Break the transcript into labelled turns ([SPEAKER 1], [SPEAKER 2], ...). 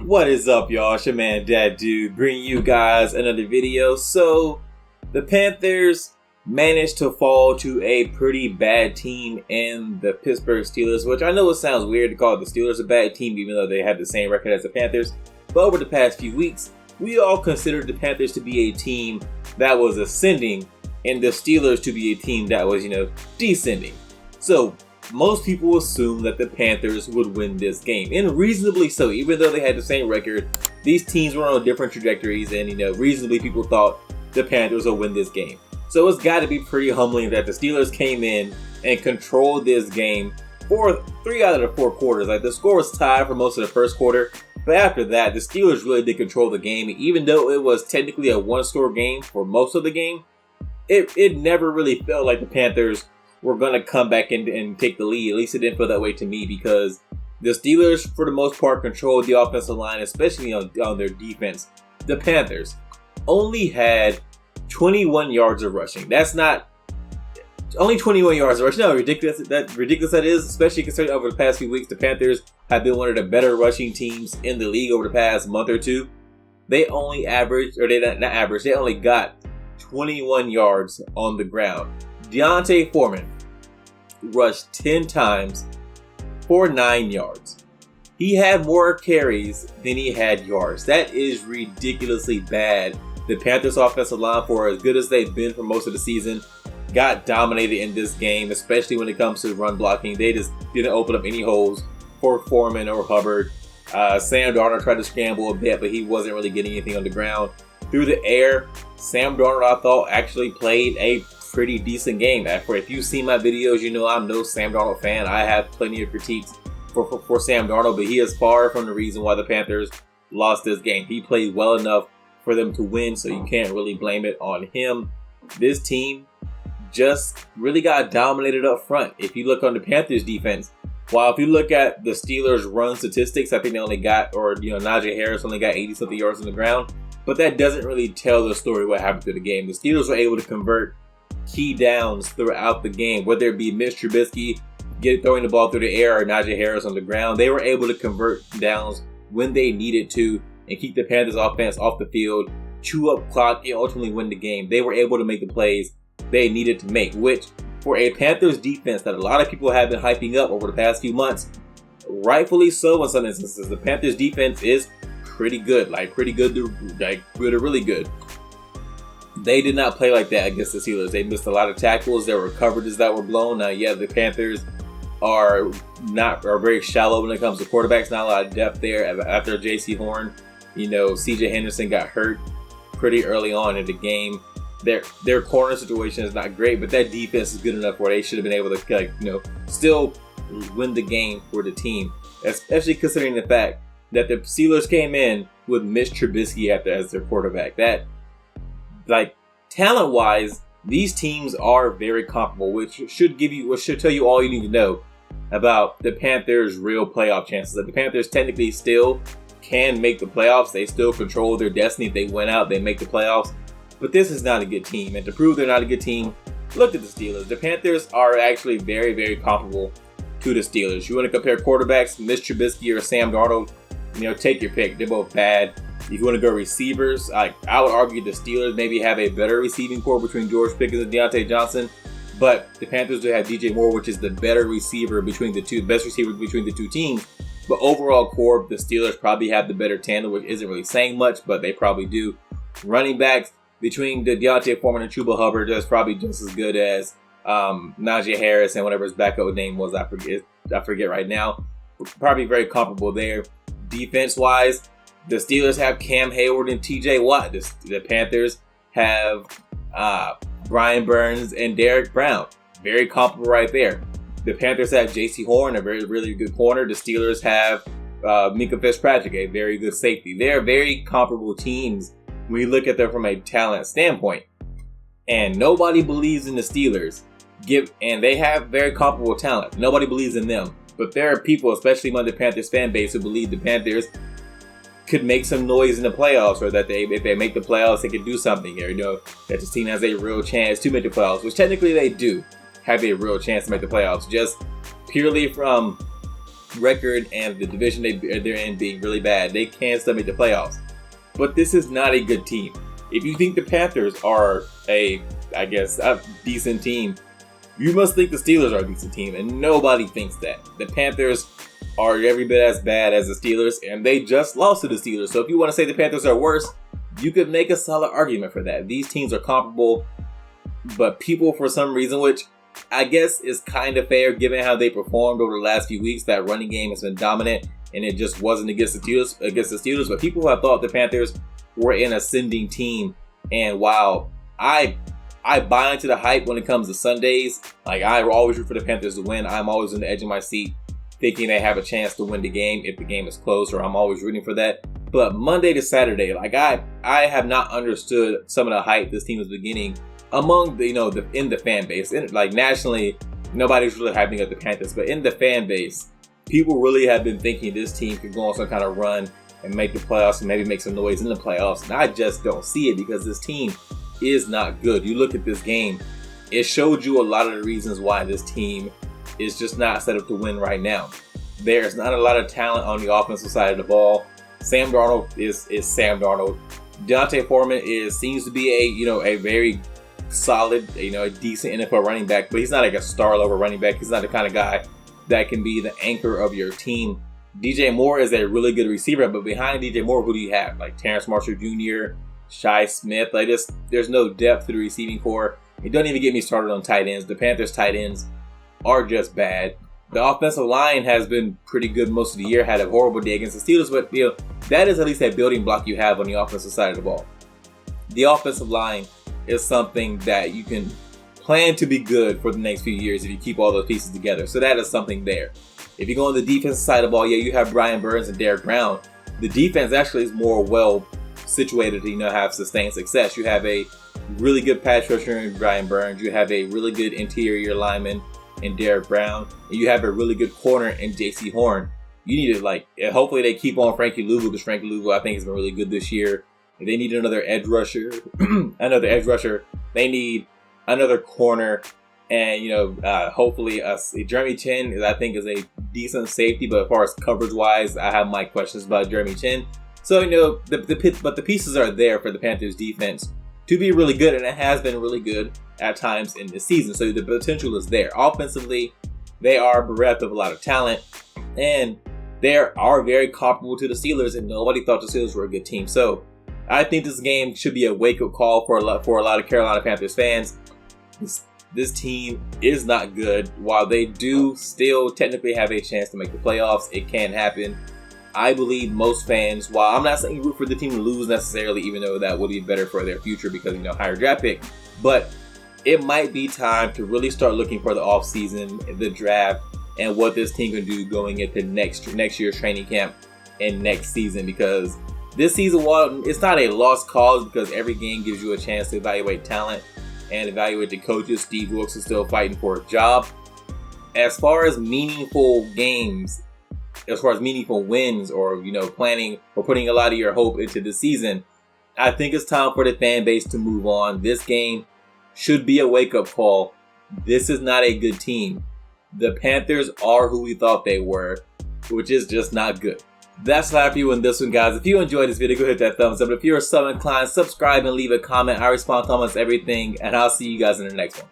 [SPEAKER 1] What is up, y'all? It's your man, Dad Dude, bringing you guys another video. So, the Panthers managed to fall to a pretty bad team in the Pittsburgh Steelers, which I know it sounds weird to call the Steelers a bad team, even though they have the same record as the Panthers. But over the past few weeks, we all considered the Panthers to be a team that was ascending and the Steelers to be a team that was, descending. So, most people assumed that the Panthers would win this game, and reasonably so. Even though they had the same record, these teams were on different trajectories, and reasonably people thought the Panthers would win this game. So it's got to be pretty humbling that the Steelers came in and controlled this game for 3 out of the 4 quarters. Like, the score was tied for most of the first quarter, but after that, the Steelers really did control the game. Even though it was technically a one-score game for most of the game, it never really felt like the Panthers were going to come back and take the lead. At least it didn't feel that way to me, because the Steelers, for the most part, controlled the offensive line, especially on their defense. The Panthers only had 21 yards of rushing. That's not only 21 yards of rushing. No, ridiculous that is, especially considering over the past few weeks, the Panthers have been one of the better rushing teams in the league over the past month or two. They only they only got 21 yards on the ground. D'Onta Foreman rushed 10 times for 9 yards. He had more carries than he had yards. That is ridiculously bad. The Panthers' offensive line, for as good as they've been for most of the season, got dominated in this game, especially when it comes to run blocking. They just didn't open up any holes for Foreman or Hubbard. Sam Darnold tried to scramble a bit, but he wasn't really getting anything on the ground. Through the air, Sam Darnold, I thought, actually played a pretty decent game. If you've seen my videos, you know I'm no Sam Darnold fan. I have plenty of critiques for Sam Darnold, but he is far from the reason why the Panthers lost this game. He played well enough for them to win, so you can't really blame it on him. This team just really got dominated up front. If you look on the Panthers defense, while if you look at the Steelers run statistics, I think they only got, Najee Harris only got 80-something yards on the ground, but that doesn't really tell the story what happened to the game. The Steelers were able to convert key downs throughout the game, whether it be Mitch Trubisky throwing the ball through the air or Najee Harris on the ground. They were able to convert downs when they needed to and keep the Panthers offense off the field, chew up clock, and ultimately win the game. They were able to make the plays they needed to make, which for a Panthers defense that a lot of people have been hyping up over the past few months, rightfully so in some instances. The Panthers defense is pretty good, pretty good to really good. They did not play like that against the Steelers. They missed a lot of tackles. There were coverages that were blown. Now, yeah, the Panthers are very shallow when it comes to quarterbacks. Not a lot of depth there. After J.C. Horn, C.J. Henderson got hurt pretty early on in the game. Their corner situation is not great, but that defense is good enough where they should have been able to, still win the game for the team. Especially considering the fact that the Steelers came in with Mitch Trubisky as their quarterback. Talent-wise, these teams are very comparable, which should tell you all you need to know about the Panthers' real playoff chances. That the Panthers technically still can make the playoffs. They still control their destiny. If they win out, they make the playoffs. But this is not a good team. And to prove they're not a good team, look at the Steelers. The Panthers are actually very, very comparable to the Steelers. You want to compare quarterbacks, Mitch Trubisky or Sam Darnold, take your pick. They're both bad. If you want to go receivers, I would argue the Steelers maybe have a better receiving core between George Pickens and Deontay Johnson, but the Panthers do have DJ Moore, which is the better receiver between the two, best receiver between the two teams. But overall core, the Steelers probably have the better tandem, which isn't really saying much, but they probably do. Running backs between the D'Onta Foreman and Chuba Hubbard, that's probably just as good as Najee Harris and whatever his backup name was. I forget right now. Probably very comparable there. Defense-wise, the Steelers have Cam Hayward and TJ Watt. The Panthers have Brian Burns and Derek Brown. Very comparable right there. The Panthers have J.C. Horn, a very, really good corner. The Steelers have Minkah Fitzpatrick, a very good safety. They're very comparable teams when you look at them from a talent standpoint. And nobody believes in the Steelers. And they have very comparable talent. Nobody believes in them. But there are people, especially among the Panthers fan base, who believe the Panthers could make some noise in the playoffs, or that if they make the playoffs, they could do something, or that this team has a real chance to make the playoffs, which technically they do have a real chance to make the playoffs. Just purely from record and the division they're in being really bad, they can still make the playoffs. But this is not a good team. If you think the Panthers are a decent team, you must think the Steelers are a decent team, and nobody thinks that. The Panthers are every bit as bad as the Steelers, and they just lost to the Steelers. So if you want to say the Panthers are worse, you could make a solid argument for that. These teams are comparable, but people, for some reason, which I guess is kind of fair given how they performed over the last few weeks, that running game has been dominant, and it just wasn't against the Steelers. But people have thought the Panthers were an ascending team, and while I buy into the hype when it comes to Sundays, like I always root for the Panthers to win, I'm always on the edge of my seat thinking they have a chance to win the game if the game is close, or I'm always rooting for that. But Monday to Saturday, like I have not understood some of the hype this team is beginning among the, in the fan base. Like nationally, nobody's really hyping up the Panthers, but in the fan base, people really have been thinking this team could go on some kind of run and make the playoffs and maybe make some noise in the playoffs. And I just don't see it because this team is not good. You look at this game, it showed you a lot of the reasons why this team is just not set up to win right now. There's not a lot of talent on the offensive side of the ball. Sam Darnold is Sam Darnold. D'Onta Foreman seems to be a very solid, a decent NFL running back, but he's not like a star level running back. He's not the kind of guy that can be the anchor of your team. DJ Moore is a really good receiver, but behind DJ Moore, who do you have? Like Terrence Marshall Jr., Shi Smith. Like there's no depth to the receiving core. It don't even get me started on tight ends. The Panthers tight ends are just bad. The offensive line has been pretty good most of the year. Had a horrible day against the Steelers, but that is at least a building block you have on the offensive side of the ball. The offensive line is something that you can plan to be good for the next few years if you keep all those pieces together. So that is something there. If you go on the defensive side of the ball, you have Brian Burns and Derrick Brown. The defense actually is more well situated to have sustained success. You have a really good pass rusher in Brian Burns. You have a really good interior lineman in Derrick Brown, and you have a really good corner in J.C. Horn. You need to hopefully they keep on Frankie Louvu, because Frankie Louvu I think has been really good this year. If they need another edge rusher, they need another corner, and hopefully Jeremy Chin I think is a decent safety, but as far as coverage wise, I have my questions about Jeremy Chin. So but the pieces are there for the Panthers defense to be really good, and it has been really good at times in this season. So the potential is there. Offensively, they are bereft of a lot of talent, and they are very comparable to the Steelers, and nobody thought the Steelers were a good team. So I think this game should be a wake-up call for a lot of Carolina Panthers fans. This team is not good. While they do still technically have a chance to make the playoffs, it can happen. I believe most fans, while I'm not saying root for the team to lose necessarily, even though that would be better for their future because, higher draft pick, but it might be time to really start looking for the offseason, the draft, and what this team can do going into next year's training camp and next season, because this season, while it's not a lost cause because every game gives you a chance to evaluate talent and evaluate the coaches. Steve Wilkes is still fighting for a job. As far as meaningful games, as far as meaningful wins, or planning or putting a lot of your hope into the season, I think it's time for the fan base to move on. This game should be a wake-up call. This is not a good team. The Panthers are who we thought they were, which is just not good. That's all I have for you in this one, guys. If you enjoyed this video, go hit that thumbs up. If you're so inclined, subscribe and leave a comment. I respond to almost everything, and I'll see you guys in the next one.